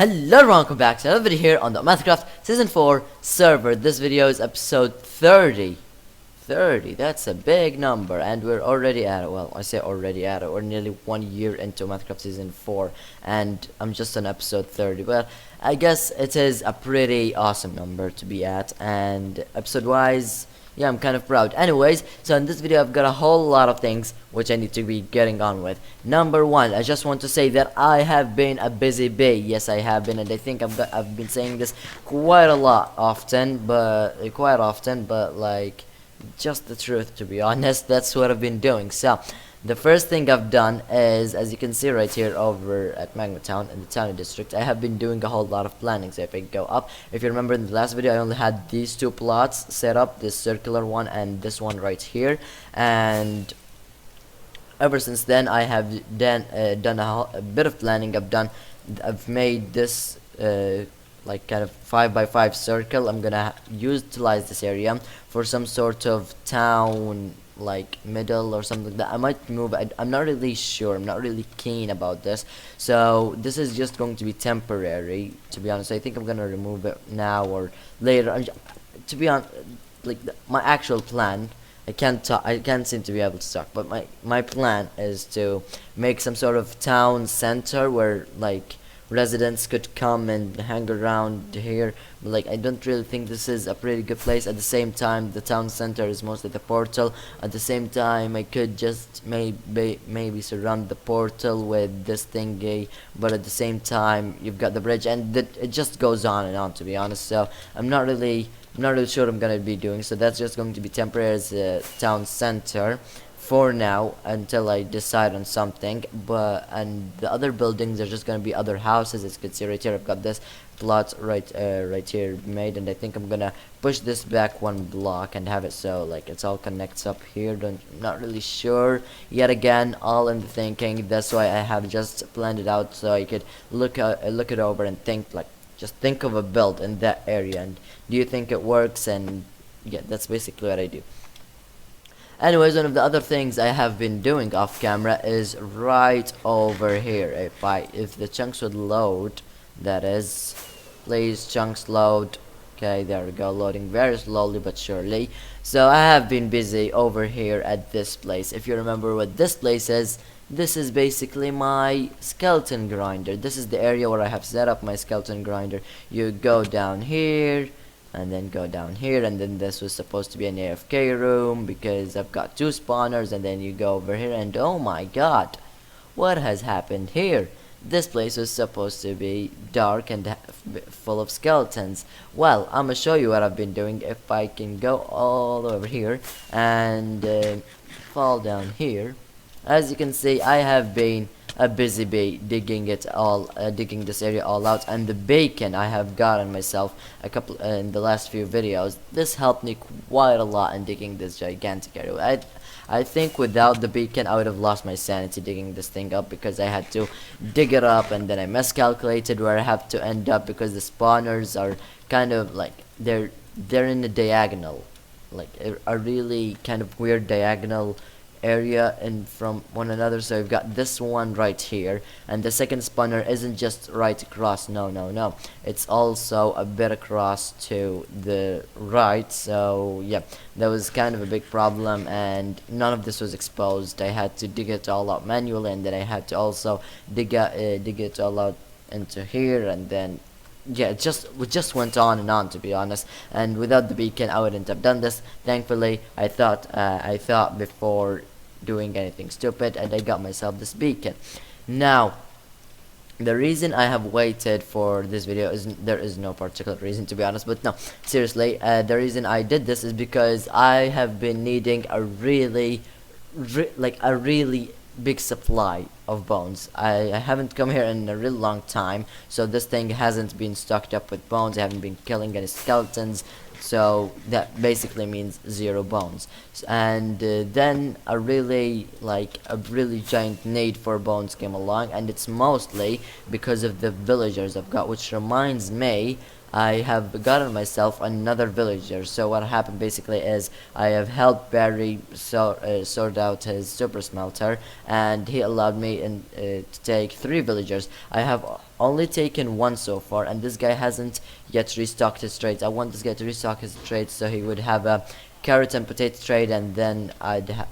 Hello everyone, welcome back to another video here on the OmathaCraft Season 4 server. This video is episode 30. 30, that's a big number, and we're already at it. Well, I say already at it. We're nearly 1 year into OmathaCraft Season 4, and I'm just on episode 30. Well, I guess it is a pretty awesome number to be at, and episode-wise, yeah, I'm kind of proud. Anyways, so in this video I've got a whole lot of things which I need to be getting on with. Number one, I just want to say that I have been a busy bee. Yes, I have been, and I think I've been saying this quite often, but like just the truth, to be honest. That's what I've been doing. So the first thing I've done is, as you can see right here over at Magma Town in the Town District, I have been doing a whole lot of planning. So if I go up, if you remember in the last video, I only had these two plots set up, this circular one and this one right here, and ever since then I have done a bit of planning. I've made this like kind of 5x5 circle. I'm gonna utilize this area for some sort of town, like middle or something like that. I might move it. I'm not really sure. I'm not really keen about this. So this is just going to be temporary, to be honest. I think I'm gonna remove it now or later. To be honest, like my actual plan, I can't seem to be able to talk, but my plan is to make some sort of town center where like residents could come and hang around here. But like I don't really think this is a pretty good place. At the same time, the town center is mostly the portal. At the same time, I could just maybe surround the portal with this thingy, but at the same time you've got the bridge, and it just goes on and on, to be honest. So I'm not really sure what I'm gonna be doing. So that's just going to be temporary as a town center for now until I decide on something. And the other buildings are just gonna be other houses. As you can see right here, I've got this plot right here made, and I think I'm gonna push this back one block and have it so like it's all connects up here. Not really sure yet again, all in the thinking. That's why I have just planned it out so I could look it over and think, like just think of a build in that area, and do you think it works? And yeah, that's basically what I do. Anyways, one of the other things I have been doing off camera is right over here. If the chunks would load, that is, please chunks load. Okay, there we go, loading very slowly but surely. So I have been busy over here at this place. If you remember what this place is, this is basically my skeleton grinder. This is the area where I have set up my skeleton grinder. You go down here and then go down here, and then this was supposed to be an AFK room because I've got two spawners, and then you go over here and oh my god, what has happened here? This place was supposed to be dark and full of skeletons. Well, I'm gonna show you what I've been doing. If I can go all over here and fall down here, as you can see, I have been a busy bee digging this area all out, and the bacon I have gotten myself a couple in the last few videos. This helped me quite a lot in digging this gigantic area. I think without the beacon I would have lost my sanity digging this thing up, because I had to dig it up and then I miscalculated where I have to end up, because the spawners are kind of like they're in a diagonal, like a really kind of weird diagonal area and from one another. So we've got this one right here, and the second spawner isn't just right across, no, it's also a bit across to the right. So yeah, that was kind of a big problem, and none of this was exposed. I had to dig it all out manually, and then I had to also dig it all out into here, and then yeah, it just went on and on, to be honest. And without the beacon I wouldn't have done this. Thankfully, I thought before doing anything stupid, and I got myself this beacon. Now, the reason I have waited for this video there is no particular reason, to be honest, but no, seriously, the reason I did this is because I have been needing a really big supply of bones. I haven't come here in a really long time, so this thing hasn't been stocked up with bones. I haven't been killing any skeletons, so that basically means 0 bones. And then a really giant need for bones came along, and it's mostly because of the villagers I've got, which reminds me, I have gotten myself another villager. So what happened basically is I have helped Barry sort out his super smelter, and he allowed me to take 3 villagers. I have only taken 1 so far, and this guy hasn't yet restocked his trades. I want this guy to restock his trades so he would have a carrot and potato trade, and then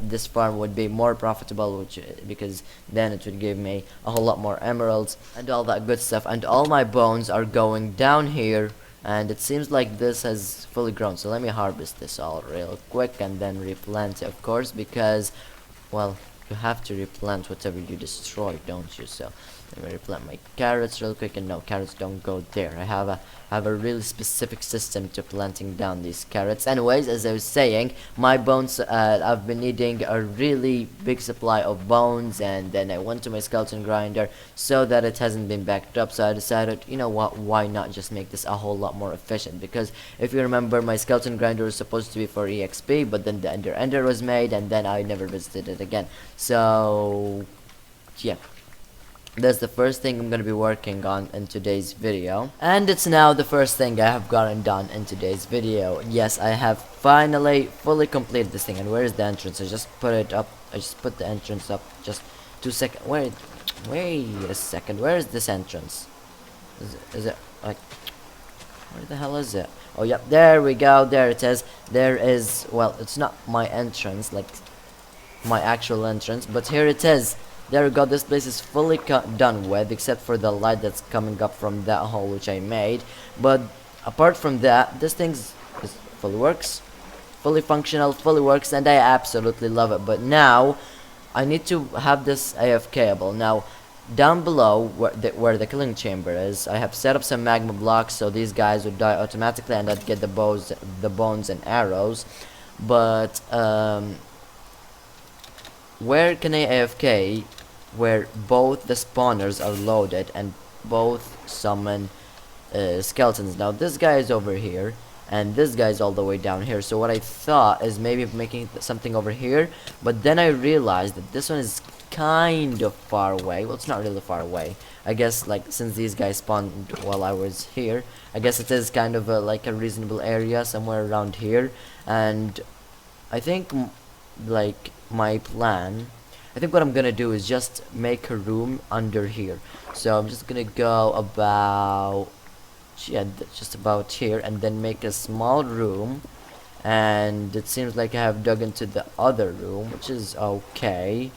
this farm would be more profitable, because then it would give me a whole lot more emeralds and all that good stuff. And all my bones are going down here, and it seems like this has fully grown. So let me harvest this all real quick and then replant it, of course, because, well, you have to replant whatever you destroy, don't you? So let me replant my carrots real quick. And no, carrots don't go there. I have a really specific system to planting down these carrots. Anyways, as I was saying, my bones, I've been needing a really big supply of bones, and then I went to my skeleton grinder so that it hasn't been backed up. So I decided, you know what, why not just make this a whole lot more efficient? Because if you remember, my skeleton grinder was supposed to be for EXP, but then the ender was made, and then I never visited it again. So yeah, that's the first thing I'm gonna be working on in today's video, and it's now the first thing I have gotten done in today's video. Yes, I have finally fully completed this thing. And where is the entrance? I just put it up. I just put the entrance up just 2 seconds. Wait a second, where is this entrance? Is it like, where the hell is it? Oh yep, there we go, there it is. There is, well, it's not my entrance, like my actual entrance, but here it is. There we go. This place is fully done with, except for the light that's coming up from that hole which I made. But apart from that, this thing fully works, fully functional, fully works, and I absolutely love it. But now I need to have this AFKable. Now down below where the killing chamber is, I have set up some magma blocks so these guys would die automatically, and I'd get the bones and arrows. But where can I AFK where both the spawners are loaded and both summon skeletons? Now this guy is over here, and this guy is all the way down here. So what I thought is maybe making something over here, but then I realized that this one is kind of far away. Well, it's not really far away, I guess. Like, since these guys spawned while I was here, I guess it is kind of like a reasonable area somewhere around here. And I think like my plan, I think what I'm gonna do is just make a room under here. So I'm just gonna go about, yeah, just about here, and then make a small room. And it seems like I have dug into the other room, which is okay.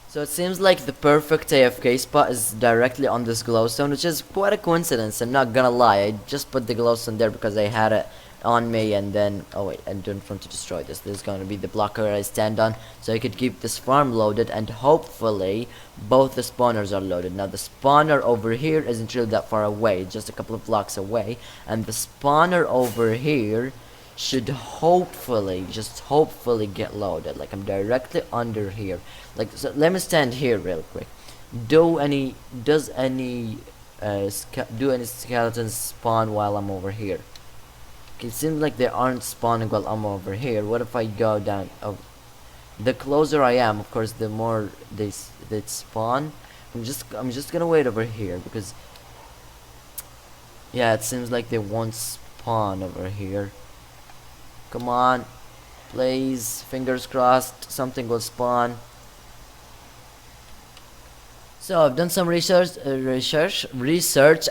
So it seems like the perfect AFK spot is directly on this glowstone, which is quite a coincidence. I'm not gonna lie, I just put the glowstone there because I had it on me. And then, oh wait, I don't want to destroy this. This is going to be the blocker I stand on, so I could keep this farm loaded, and hopefully both the spawners are loaded. Now the spawner over here isn't really that far away, just a couple of blocks away, and the spawner over here should hopefully, just hopefully, get loaded. Like, I'm directly under here. Like, so let me stand here real quick. Do any skeletons spawn while I'm over here? It seems like they aren't spawning while I'm over here. What if I go down? Oh, the closer I am, of course, the more they spawn. I'm just gonna wait over here, because yeah, it seems like they won't spawn over here. Come on, please, fingers crossed, something will spawn. So I've done some research,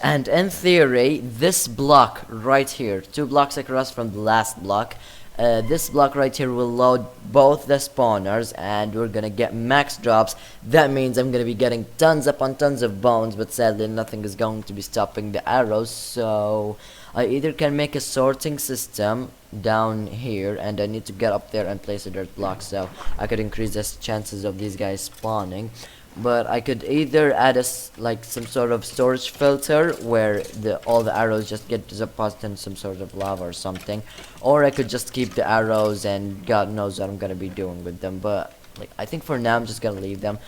and in theory, this block right here, 2 blocks across from the last block, this block right here will load both the spawners, and we're gonna get max drops. That means I'm gonna be getting tons upon tons of bones, but sadly nothing is going to be stopping the arrows. So I either can make a sorting system down here, and I need to get up there and place a dirt block so I could increase the chances of these guys spawning. But I could either add like some sort of storage filter where all the arrows just get deposited in some sort of lava or something, or I could just keep the arrows, and God knows what I'm gonna be doing with them. But like, I think for now I'm just gonna leave them.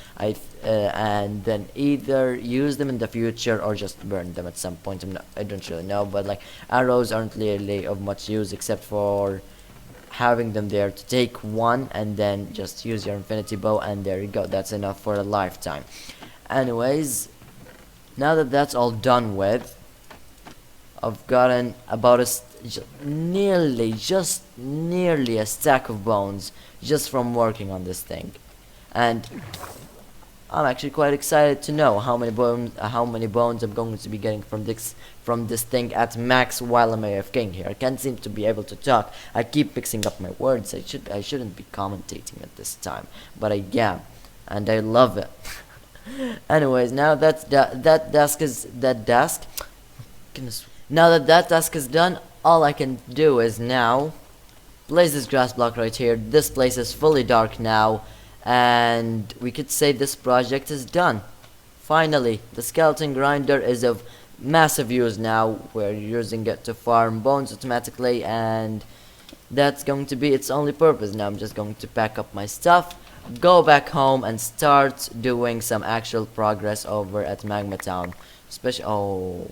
And then either use them in the future or just burn them at some point. I don't really know, but like, arrows aren't really of much use except for having them there to take one and then just use your infinity bow, and there you go, that's enough for a lifetime. Anyways, now that that's all done with, I've gotten about just nearly a stack of bones just from working on this thing, and I'm actually quite excited to know how many bones I'm going to be getting from this thing at max while I'm AFKing here. I can't seem to be able to talk. I keep mixing up my words. I shouldn't be commentating at this time, but I am, and I love it. Anyways, now that task. Goodness. Now that task is done, all I can do is now place this grass block right here. This place is fully dark now, and we could say this project is done. Finally, the skeleton grinder is of massive use now. We're using it to farm bones automatically, and that's going to be its only purpose. Now I'm just going to pack up my stuff, go back home, and start doing some actual progress over at Magma Town. Especially, oh,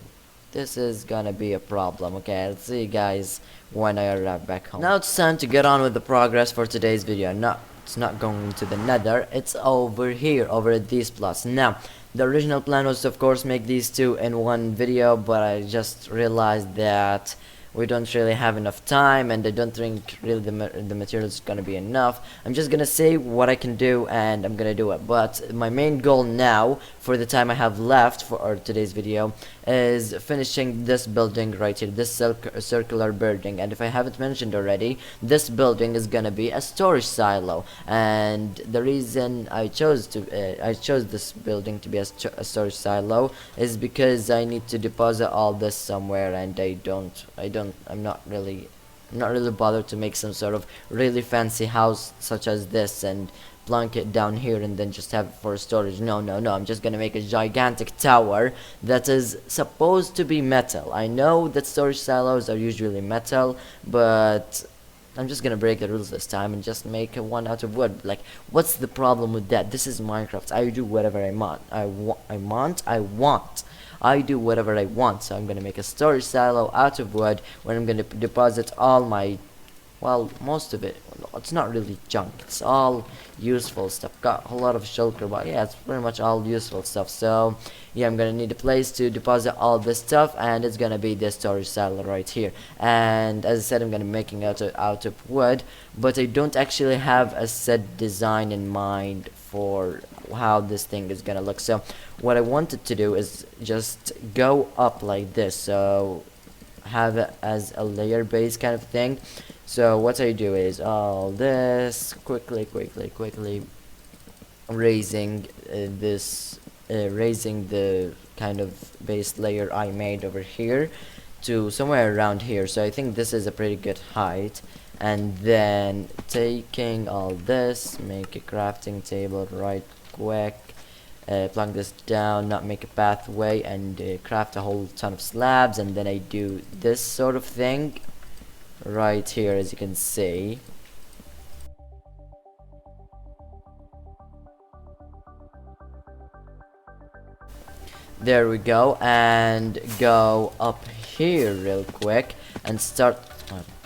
this is gonna be a problem. Okay, I'll see you guys when I arrive back home. Now it's time to get on with the progress for today's video. No, it's not going to the nether, it's over here, over at these plots. Now, the original plan was to, of course, make these two in one video, but I just realized that we don't really have enough time, and I don't think really the material is gonna be enough. I'm just gonna say what I can do, and I'm gonna do it. But my main goal now, for the time I have left for today's video, is finishing this building right here, this circular building. And if I haven't mentioned already, this building is gonna be a storage silo, and the reason I chose this building to be a storage silo is because I need to deposit all this somewhere, and I'm not really bothered to make some sort of really fancy house such as this and plunk it down here and then just have it for storage. No, I'm just gonna make a gigantic tower that is supposed to be metal. I know that storage silos are usually metal, but I'm just gonna break the rules this time and just make one out of wood. Like, what's the problem with that? This is Minecraft. I do whatever I want. I do whatever I want. So I'm gonna make a storage silo out of wood where I'm gonna deposit all my, well, most of it. It's not really junk, it's all useful stuff. Got a lot of shulker, but yeah, it's pretty much all useful stuff. So yeah, I'm gonna need a place to deposit all this stuff, and it's gonna be this storage silo right here. And as I said, I'm gonna be making it out of wood, but I don't actually have a set design in mind for how this thing is gonna look. So what I wanted to do is just go up like this, so have it as a layer base kind of thing. So what I do is all this quickly raising raising the kind of base layer I made over here to somewhere around here. So I think this is a pretty good height, and then taking all this, make a crafting table right quick, plug this down, not make a pathway, and craft a whole ton of slabs. And then I do this sort of thing right here, as you can see. There we go, and go up here real quick and start.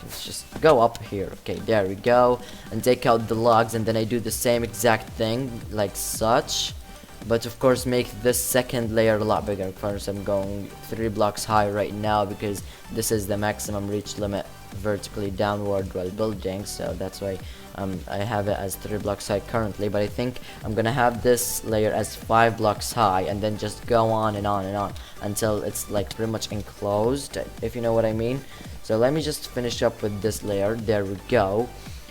Let's just go up here. Okay, there we go, and take out the logs, and then I do the same exact thing like such, but of course make this second layer a lot bigger. Of course, I'm going 3 blocks high right now because this is the maximum reach limit vertically downward while building, so that's why I have it as 3 blocks high currently. But I think I'm gonna have this layer as 5 blocks high, and then just go on and on and on until it's like pretty much enclosed, if you know what I mean. So let me just finish up with this layer. There we go,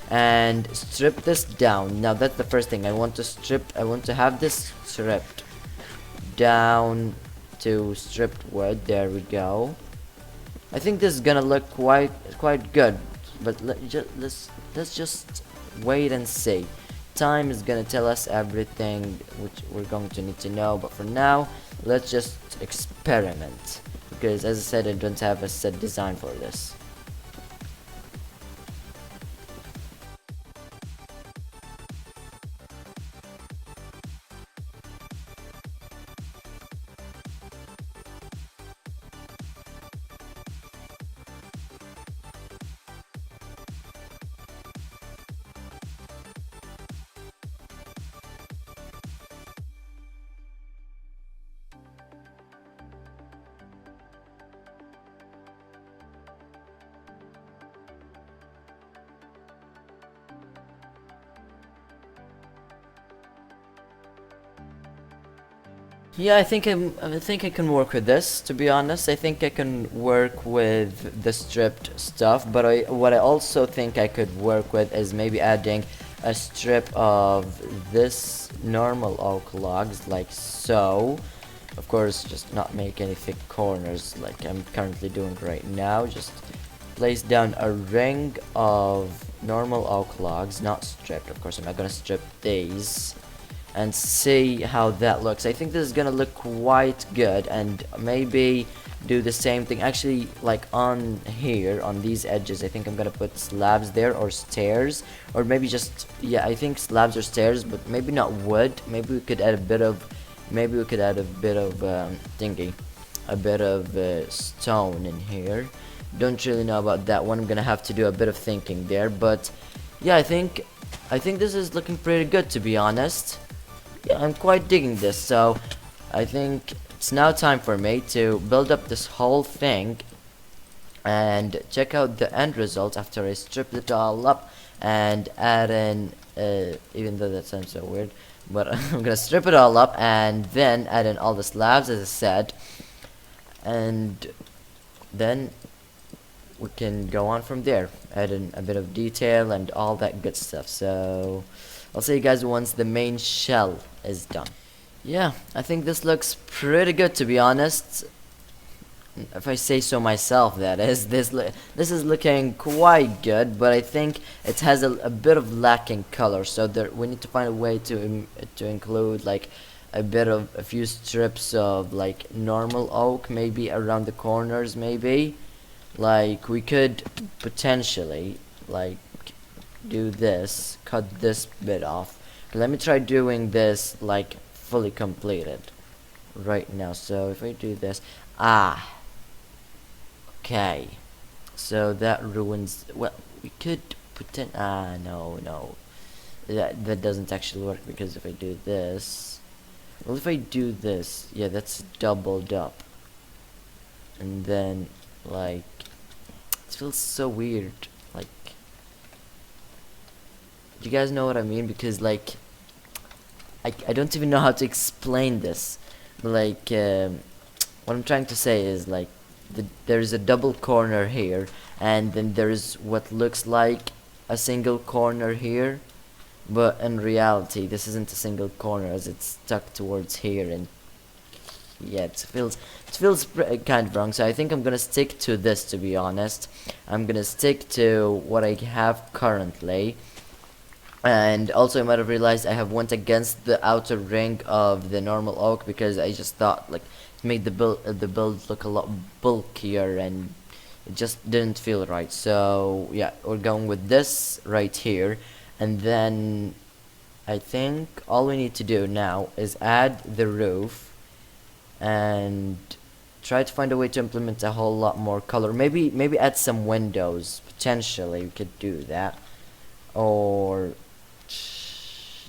and strip this down. Now that's the first thing I want to have this stripped down to stripped wood. There we go. I think this is gonna look quite good, but let's just wait and see. Time is gonna tell us everything which we're going to need to know, but for now, let's just experiment, because as I said, I don't have a set design for this. Yeah, I think I can work with this. To be honest, I think I can work with the stripped stuff. But what I also think I could work with is maybe adding a strip of this normal oak logs, like so. Of course, just not make any thick corners like I'm currently doing right now. Just place down a ring of normal oak logs, not stripped. Of course, I'm not gonna strip these, and see how that looks. I think this is gonna look quite good, and maybe do the same thing actually, like on here on these edges. I think I'm gonna put slabs there, or stairs, or maybe just, yeah, I think slabs or stairs, but maybe not wood. Maybe we could add a bit of thingy, a bit of stone in here. Don't really know about that one. I'm gonna have to do a bit of thinking there, but yeah, I think this is looking pretty good, to be honest. Yeah, I'm quite digging this. So I think it's now time for me to build up this whole thing and check out the end result after I strip it all up and add in, even though that sounds so weird, but I'm gonna strip it all up and then add in all the slabs, as I said, and then we can go on from there, add in a bit of detail and all that good stuff. So I'll see you guys once the main shell is done. Yeah, I think this looks pretty good, to be honest. If I say so myself, that is. This is looking quite good, but I think it has a bit of lacking color. So we need to find a way to include like a few strips of like normal oak, maybe around the corners, maybe. Like we could potentially like do this, cut this bit off. Let me try doing this like fully completed right now. So if I do this, okay, so that ruins, well, we could pretend, no, that doesn't actually work, because if I do this, well, if I do this, yeah, that's doubled up, and then like it feels so weird. Like, you guys know what I mean? Because like I don't even know how to explain this. Like what I'm trying to say is like there's a double corner here, and then there's what looks like a single corner here, but in reality this isn't a single corner, as it's stuck towards here, and yeah, it feels kind of wrong. So I think I'm gonna stick to this, to be honest. I'm gonna stick to what I have currently. And also, I might have realized I have went against the outer ring of the normal oak, because I just thought like it made the build look a lot bulkier, and it just didn't feel right. So yeah, we're going with this right here, and then I think all we need to do now is add the roof and try to find a way to implement a whole lot more color. Maybe add some windows. Potentially we could do that, or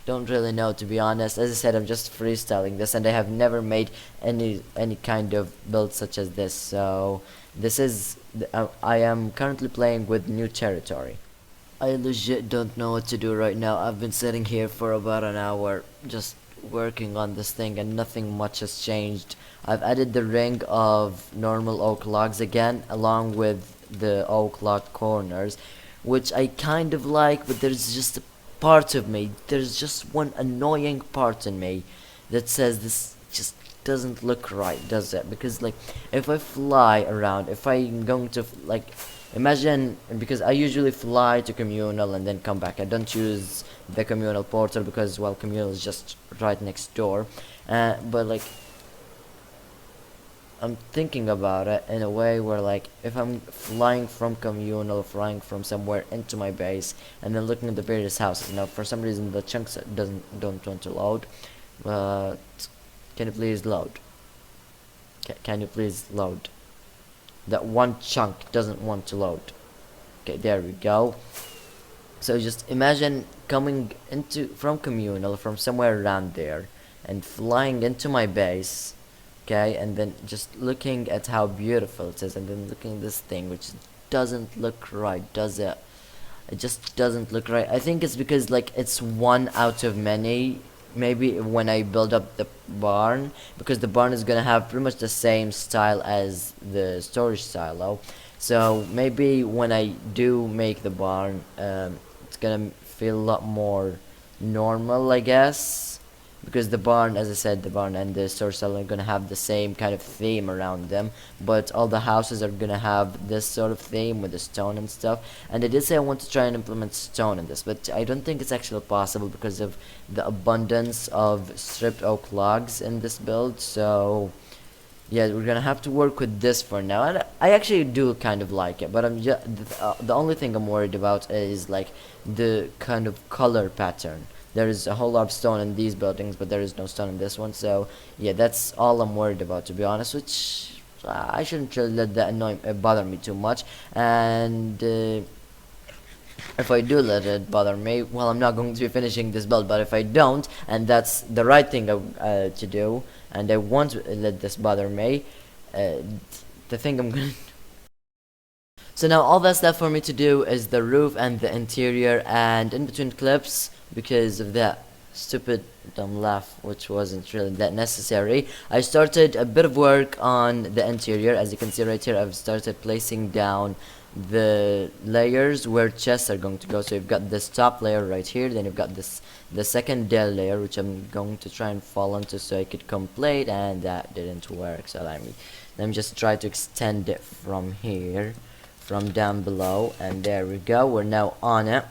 don't really know, to be honest. As I said, I'm just freestyling this, and I have never made any kind of build such as this. So this is I am currently playing with new territory. I legit don't know what to do right now. I've been sitting here for about an hour just working on this thing, and nothing much has changed. I've added the ring of normal oak logs again, along with the oak log corners, which I kind of like, but there's just a part of me, there's just one annoying part in me that says this just doesn't look right, does it? Because like if I fly around, if I'm going to like imagine, because I usually fly to communal and then come back. I don't use the communal portal because, well, communal is just right next door, but like I'm thinking about it in a way where, like, if I'm flying from communal, flying from somewhere into my base, and then looking at the various houses. Now, for some reason, the chunks don't want to load. But can you please load? Can you please load? That one chunk doesn't want to load. Okay, there we go. So just imagine coming from communal, from somewhere around there, and flying into my base. Okay, and then just looking at how beautiful it is, and then looking at this thing, which doesn't look right, does it? It just doesn't look right. I think it's because like it's one out of many maybe when I build up the barn, because the barn is gonna have pretty much the same style as the storage silo. So maybe when I do make the barn, it's gonna feel a lot more normal, I guess, because the barn, as I said, the barn and the storage silo are gonna have the same kind of theme around them, but all the houses are gonna have this sort of theme with the stone and stuff. And I did say I want to try and implement stone in this, but I don't think it's actually possible because of the abundance of stripped oak logs in this build. So yeah, we're gonna have to work with this for now, and I actually do kind of like it, but I'm just the only thing I'm worried about is like the kind of color pattern. There is a whole lot of stone in these buildings, but there is no stone in this one. So yeah, that's all I'm worried about, to be honest. Which I shouldn't really let that bother me too much. And if I do let it bother me, well, I'm not going to be finishing this build. But if I don't, and that's the right thing to do, and I won't let this bother me, the thing I'm gonna so now all that's left for me to do is the roof and the interior, and in between clips, because of that stupid dumb laugh which wasn't really that necessary, I started a bit of work on the interior. As you can see right here, I've started placing down the layers where chests are going to go. So you've got this top layer right here, then you've got the second layer, which I'm going to try and fall onto so I could complete, and that didn't work. So let me just try to extend it from here, from down below, and there we go. We're now on it,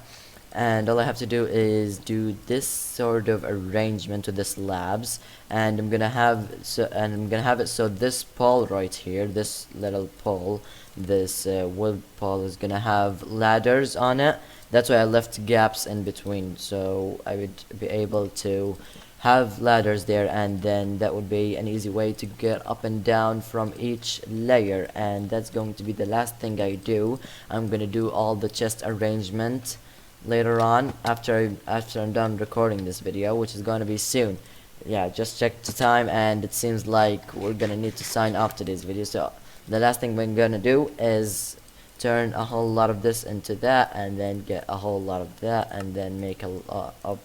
and all I have to do is do this sort of arrangement to the slabs, and I'm gonna have it so this pole right here, this little pole, this wood pole, is gonna have ladders on it. That's why I left gaps in between, so I would be able to have ladders there, and then that would be an easy way to get up and down from each layer. And that's going to be the last thing I do. I'm gonna do all the chest arrangement later on after I'm done recording this video, which is going to be soon. Yeah, just checked the time, and it seems like we're gonna need to sign off today's video. So the last thing we're gonna do is turn a whole lot of this into that, and then get a whole lot of that, and then make a lot of,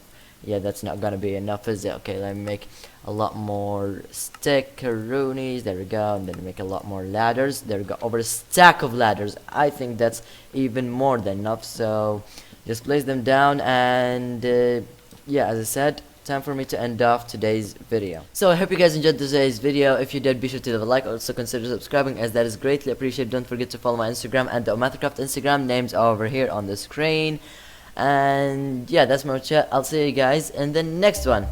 yeah, that's not gonna be enough, is it? Okay, let me make a lot more stickeroonies. There we go. And then make a lot more ladders. There we go. Over a stack of ladders. I think that's even more than enough. So just place them down, and yeah, as I said, time for me to end off today's video. So I hope you guys enjoyed today's video. If you did, be sure to leave a like. Also consider subscribing, as that is greatly appreciated. Don't forget to follow my Instagram and the OmathaCraft Instagram. Names are over here on the screen. And yeah, that's my chat. I'll see you guys in the next one.